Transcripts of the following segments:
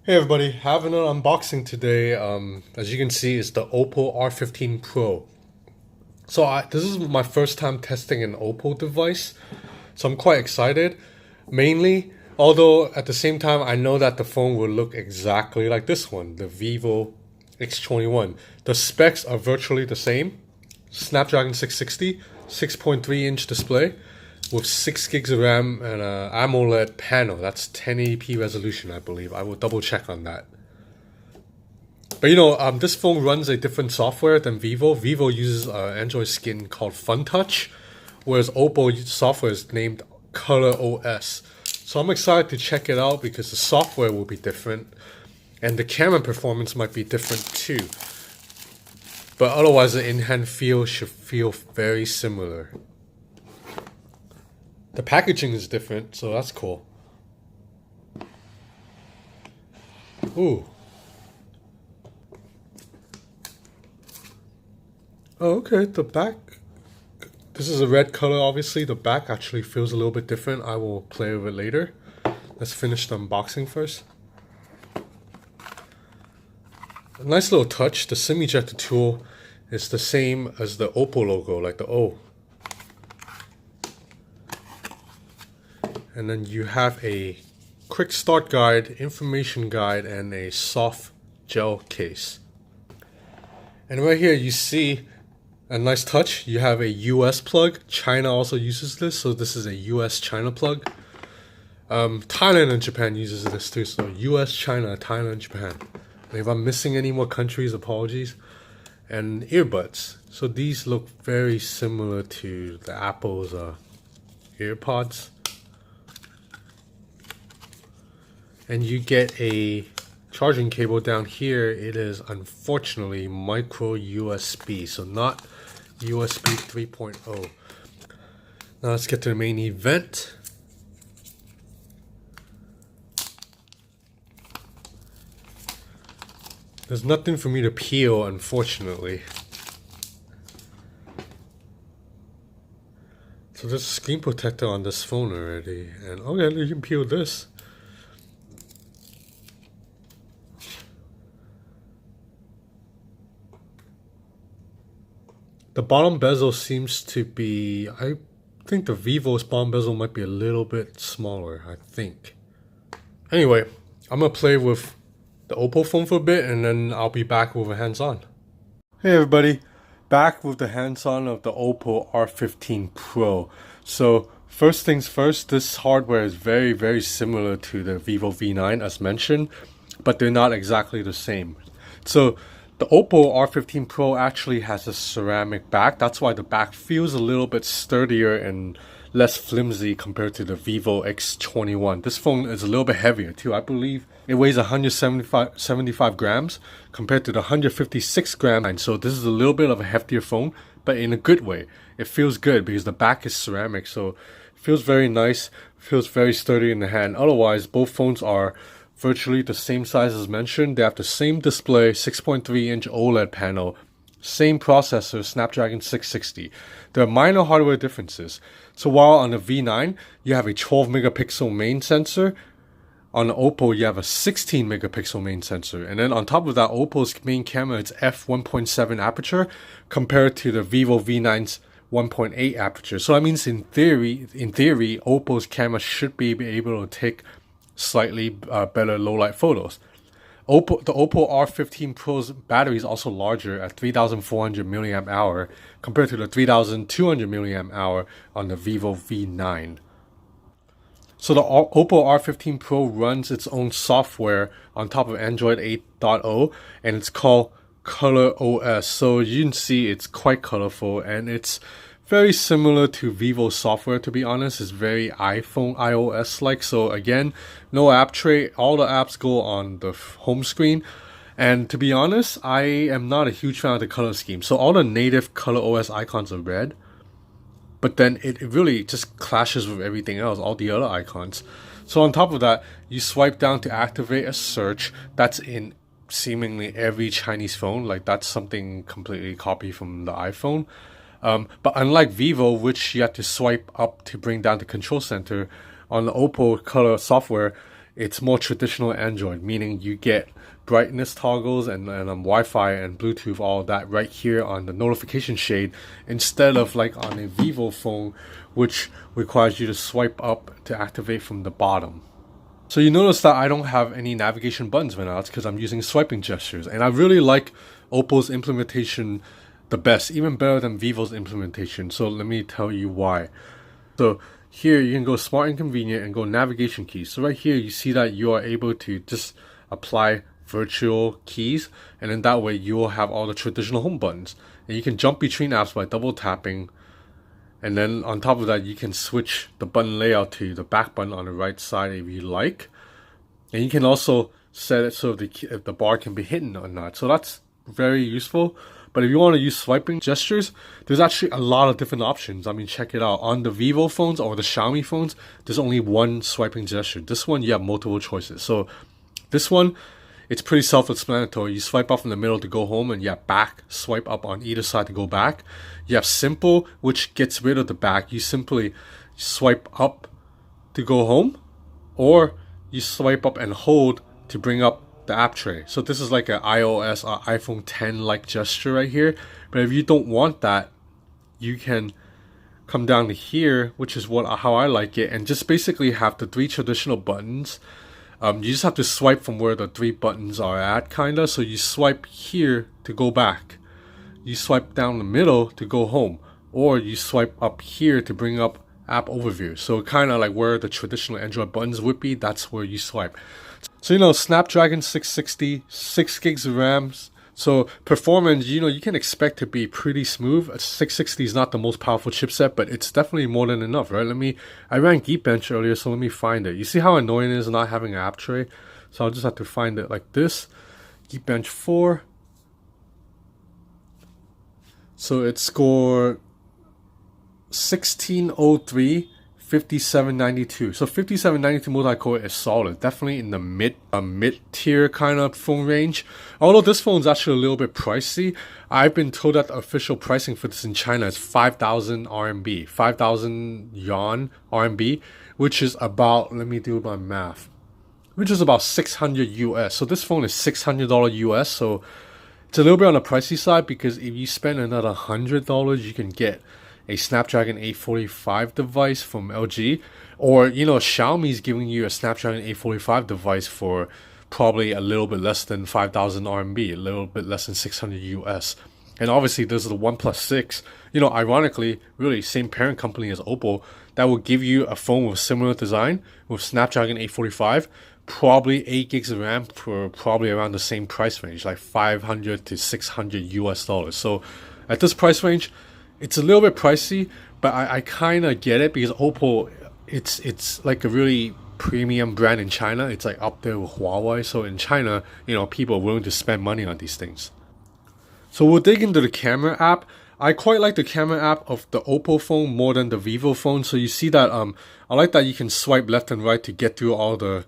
Hey everybody, having an unboxing today. As you can see, it's the Oppo R15 Pro. This is my first time testing an Oppo device, so I'm quite excited. Mainly, although at the same time, I know that the phone will look exactly like this one, the Vivo X21. The specs are virtually the same. Snapdragon 660, 6.3-inch display with 6 gigs of RAM and an AMOLED panel. That's 1080p resolution, I believe. I will double check on that. But this phone runs a different software than Vivo. Vivo uses an Android skin called FunTouch, whereas Oppo software is named Color OS. So I'm excited to check it out because the software will be different and the camera performance might be different too. But otherwise, the in-hand feel should feel very similar. The packaging is different, so that's cool. Ooh. Oh, okay, the back. This is a red color, obviously. The back actually feels a little bit different. I will play with it later. Let's finish the unboxing first. A nice little touch. The SIM ejector tool is the same as the Oppo logo, like the O. And then you have a quick start guide, information guide, and a soft gel case. And right here you see a nice touch. You have a US plug. China also uses this, so this is a US China plug. Thailand and Japan uses this too, so US, China, Thailand, Japan. And if I'm missing any more countries, apologies. And earbuds. So these look very similar to the Apple's AirPods. And you get a charging cable down here. It is unfortunately micro USB, so not USB 3.0. Now let's get to the main event. There's nothing for me to peel, unfortunately. So there's a screen protector on this phone already. And okay, you can peel this. The bottom bezel seems to be, I think the Vivo's bottom bezel might be a little bit smaller, I think. Anyway, I'm going to play with the Oppo phone for a bit and then I'll be back with a hands-on. Hey everybody, back with the hands-on of the Oppo R15 Pro. So first things first, this hardware is very similar to the Vivo V9 as mentioned, but they're not exactly the same. So the Oppo R15 Pro actually has a ceramic back. That's why the back feels a little bit sturdier and less flimsy compared to the Vivo X21. This phone is a little bit heavier too. I believe it weighs 175 grams compared to the 156 grams. So this is a little bit of a heftier phone, but in a good way. It feels good because the back is ceramic, so it feels very nice, feels very sturdy in the hand. Otherwise, both phones are virtually the same size as mentioned. They have the same display, 6.3-inch OLED panel, same processor, Snapdragon 660. There are minor hardware differences. So while on the V9, you have a 12 megapixel main sensor, on the Oppo, you have a 16 megapixel main sensor. And then on top of that, Oppo's main camera is f1.7 aperture compared to the Vivo V9's 1.8 aperture. So that means in theory, Oppo's camera should be able to take slightly better low light photos. The Oppo R15 Pro's battery is also larger at 3,400 milliamp hour compared to the 3,200 milliamp hour on the Vivo V9. So the Oppo R15 Pro runs its own software on top of Android 8.0 and it's called Color OS. So you can see it's quite colorful and it's very similar to Vivo software, to be honest. It's very iPhone iOS-like. So again, no app tray. All the apps go on the home screen. And to be honest, I am not a huge fan of the color scheme. So all the native Color OS icons are red. But then it really just clashes with everything else, all the other icons. So on top of that, you swipe down to activate a search. That's in seemingly every Chinese phone. Like that's something completely copied from the iPhone. But unlike Vivo, which you have to swipe up to bring down the control center, on the Oppo Color software, it's more traditional Android, meaning you get brightness toggles and Wi-Fi and Bluetooth, all that right here on the notification shade, instead of like on a Vivo phone, which requires you to swipe up to activate from the bottom. So you notice that I don't have any navigation buttons right now. It's because I'm using swiping gestures, and I really like Oppo's implementation the best, even better than Vivo's implementation. So let me tell you why. So here you can go smart and convenient and go navigation keys. So right here you see that you are able to just apply virtual keys, and then that way you will have all the traditional home buttons, and you can jump between apps by double tapping. And then on top of that, you can switch the button layout to the back button on the right side if you like. And you can also set it so if the bar can be hidden or not. So that's very useful. But if you want to use swiping gestures, there's actually a lot of different options. I mean, check it out. On the Vivo phones or the Xiaomi phones, there's only one swiping gesture. This one, you have multiple choices. So this one, it's pretty self-explanatory. You swipe up in the middle to go home, and you have back, swipe up on either side to go back. You have simple, which gets rid of the back. You simply swipe up to go home, or you swipe up and hold to bring up the app tray. So this is like an iOS or iPhone 10 like gesture right here. But if you don't want that, you can come down to here, which is how I like it, and just basically have the three traditional buttons. You just have to swipe from where the three buttons are at, kinda. So you swipe here to go back, you swipe down the middle to go home, or you swipe up here to bring up app overview. So kind of like where the traditional Android buttons would be, that's where you swipe. So Snapdragon 660, 6 gigs of RAM. So performance, you can expect to be pretty smooth. 660 is not the most powerful chipset, but it's definitely more than enough, right? I ran Geekbench earlier, so let me find it. You see how annoying it is not having an app tray? So I'll just have to find it like this. Geekbench 4. So it scored 1603, 5792. So 5792 multi-core is solid, definitely in the mid-tier kind of phone range. Although this phone is actually a little bit pricey. I've been told that the official pricing for this in China is 5,000 RMB, 5,000 yuan RMB, which is about, let me do my math, which is about 600 US. So this phone is $600 US. So it's a little bit on the pricey side, because if you spend another $100, you can get a Snapdragon 845 device from LG, or Xiaomi's giving you a Snapdragon 845 device for probably a little bit less than 5,000 RMB, a little bit less than 600 US. And obviously there's the OnePlus 6, ironically, really same parent company as Oppo, that will give you a phone with similar design with Snapdragon 845, probably 8 gigs of RAM for probably around the same price range, like 500 to 600 US dollars. So at this price range, it's a little bit pricey, but I kind of get it, because Oppo, it's like a really premium brand in China. It's like up there with Huawei. So in China, people are willing to spend money on these things. So we'll dig into the camera app. I quite like the camera app of the Oppo phone more than the Vivo phone. So you see that I like that you can swipe left and right to get through all the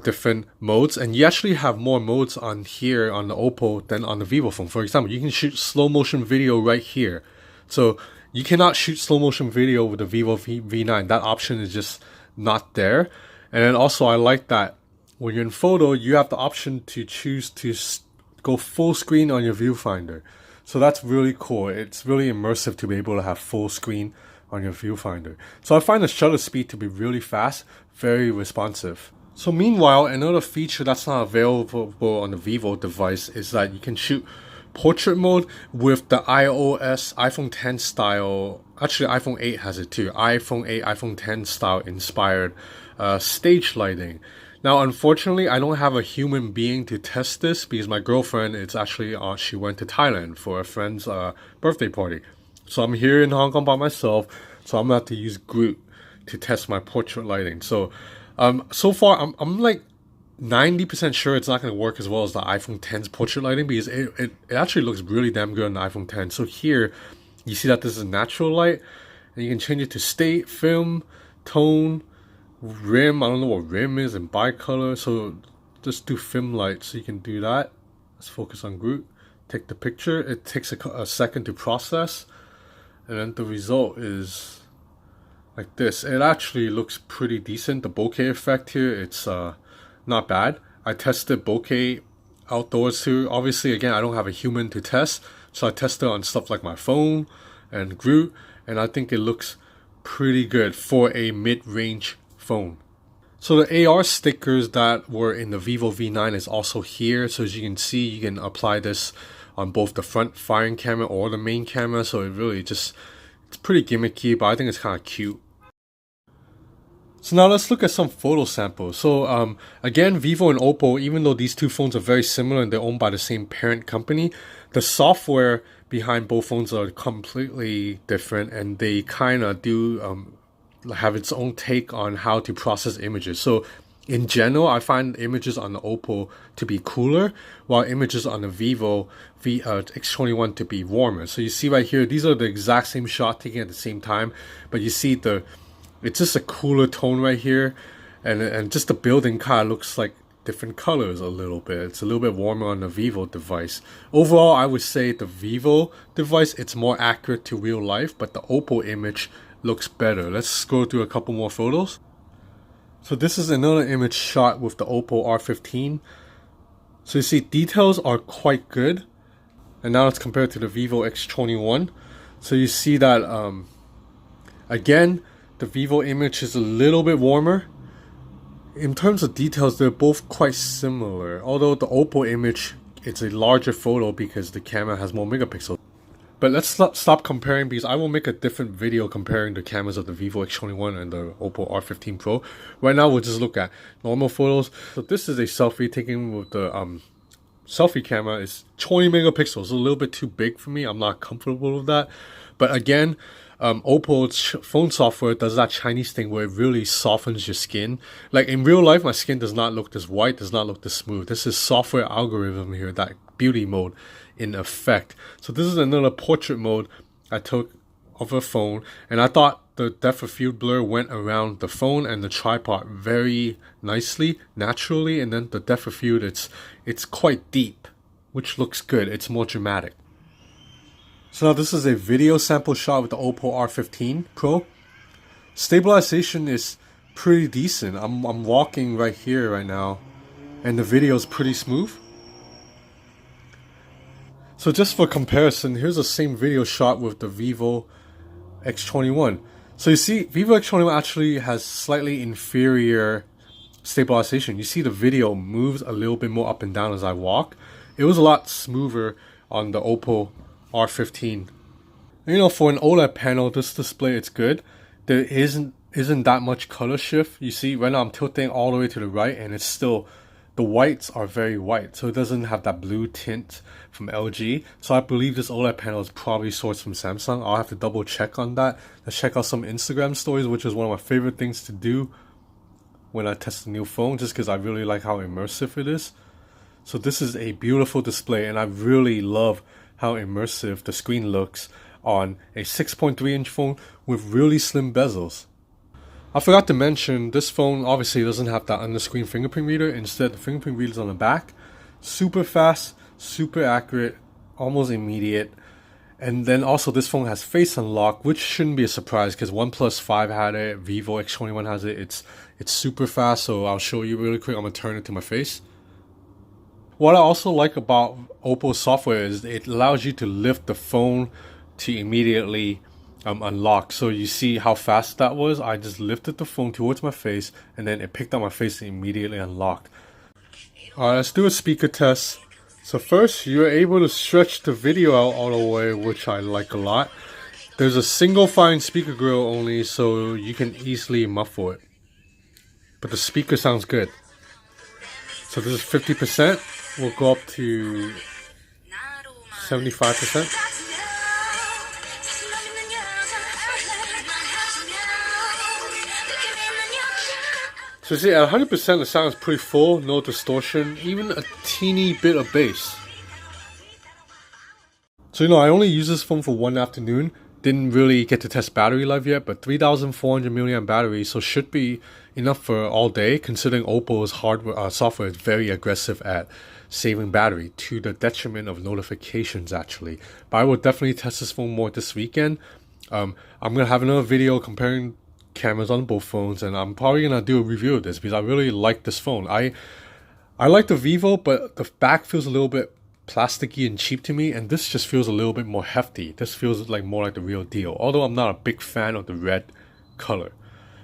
different modes, and you actually have more modes on here on the Oppo than on the Vivo phone. For example, you can shoot slow motion video right here. So you cannot shoot slow motion video with the Vivo V9. That option is just not there. And then also I like that when you're in photo, you have the option to choose to go full screen on your viewfinder. So that's really cool. It's really immersive to be able to have full screen on your viewfinder. So I find the shutter speed to be really fast, very responsive. So meanwhile, another feature that's not available on the Vivo device is that you can shoot portrait mode with the iOS iPhone 10 style. Actually, iPhone 8 has it too. iPhone 8, iPhone 10 style inspired stage lighting. Now, unfortunately, I don't have a human being to test this, because my girlfriend, it's actually she went to Thailand for a friend's birthday party. So I'm here in Hong Kong by myself. So I'm gonna have to use Groot to test my portrait lighting. So so far I'm like 90% sure it's not going to work as well as the iPhone 10's portrait lighting, because it actually looks really damn good on the iPhone 10. So here, you see that this is natural light, and you can change it to state, film, tone, rim. I don't know what rim is, and bicolor. So just do film light, so you can do that. Let's focus on Groot. Take the picture. It takes a second to process, and then the result is like this. It actually looks pretty decent. The bokeh effect here, it's not bad. I tested bokeh outdoors too. Obviously, again, I don't have a human to test, so I tested on stuff like my phone and Groot, and I think it looks pretty good for a mid-range phone. So the AR stickers that were in the Vivo V9 is also here. So as you can see, you can apply this on both the front firing camera or the main camera. So it really just, it's pretty gimmicky, but I think it's kind of cute. So now let's look at some photo samples. So again, Vivo and Oppo, even though these two phones are very similar and they're owned by the same parent company, the software behind both phones are completely different, and they kind of do have its own take on how to process images. So in general, I find images on the Oppo to be cooler, while images on the Vivo X21 to be warmer. So you see right here, these are the exact same shot taken at the same time, but you see it's just a cooler tone right here, and just the building kind of looks like different colors a little bit. It's a little bit warmer on the Vivo device. Overall, I would say the Vivo device, it's more accurate to real life, but the Oppo image looks better. Let's scroll through a couple more photos. So this is another image shot with the Oppo R15. So you see details are quite good, and now it's compared to the Vivo X21. So you see that again, the Vivo image is a little bit warmer. In terms of details, they're both quite similar, although the Oppo image, it's a larger photo because the camera has more megapixels. But let's stop comparing, because I will make a different video comparing the cameras of the Vivo X21 and the Oppo R15 Pro. Right now, we'll just look at normal photos. So this is a selfie taken with the selfie camera. It's 20 megapixels, a little bit too big for me. I'm not comfortable with that. But again, Oppo's phone software does that Chinese thing where it really softens your skin. Like in real life, my skin does not look this white, does not look this smooth. This is software algorithm here, that beauty mode in effect. So this is another portrait mode I took of a phone, and I thought the depth of field blur went around the phone and the tripod very nicely, naturally, and then the depth of field, it's quite deep, which looks good. It's more dramatic. So now this is a video sample shot with the Oppo R15 Pro. Stabilization is pretty decent. I'm walking right here right now, and the video is pretty smooth. So just for comparison, here's the same video shot with the Vivo X21. So you see, Vivo X21 actually has slightly inferior stabilization. You see the video moves a little bit more up and down as I walk. It was a lot smoother on the Oppo R15. You know, for an OLED panel, this display, it's good. There isn't that much color shift. You see, right now I'm tilting all the way to the right, and it's still, the whites are very white, so it doesn't have that blue tint from LG. So I believe this OLED panel is probably sourced from Samsung. I'll have to double check on that. Let's check out some Instagram stories, which is one of my favorite things to do when I test a new phone, just because I really like how immersive it is. So this is a beautiful display, and I really love how immersive the screen looks on a 6.3-inch phone with really slim bezels. I forgot to mention, this phone obviously doesn't have that under-screen fingerprint reader. Instead, the fingerprint reader is on the back. Super fast, super accurate, almost immediate. And then also this phone has face unlock, which shouldn't be a surprise because OnePlus 5 had it, Vivo X21 has it. It's super fast, so I'll show you really quick. I'm going to turn it to my face. What I also like about Oppo's software is it allows you to lift the phone to immediately unlock. So you see how fast that was. I just lifted the phone towards my face, and then it picked up my face and immediately unlocked. Alright, let's do a speaker test. So first, you're able to stretch the video out all the way, which I like a lot. There's a single fine speaker grill only, so you can easily muffle it. But the speaker sounds good. So this is 50%. We'll go up to 75%. So see, at 100% the sound is pretty full, no distortion, even a teeny bit of bass. So I only used this phone for one afternoon, didn't really get to test battery life yet, but 3,400 milliamp battery, so should be enough for all day, considering Oppo's hardware software is very aggressive at saving battery to the detriment of notifications actually. But I will definitely test this phone more this weekend. I'm gonna have another video comparing cameras on both phones, and I'm probably gonna do a review of this because I really like this phone. I like the Vivo, but the back feels a little bit plasticky and cheap to me, and this just feels a little bit more hefty. This feels like more like the real deal, although I'm not a big fan of the red color.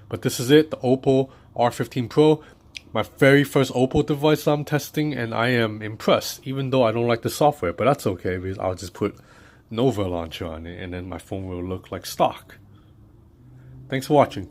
But this is it, the Oppo R15 Pro, my very first Oppo device I'm testing, and I am impressed, even though I don't like the software, but that's okay because I'll just put Nova launcher on it and then my phone will look like stock. Thanks for watching.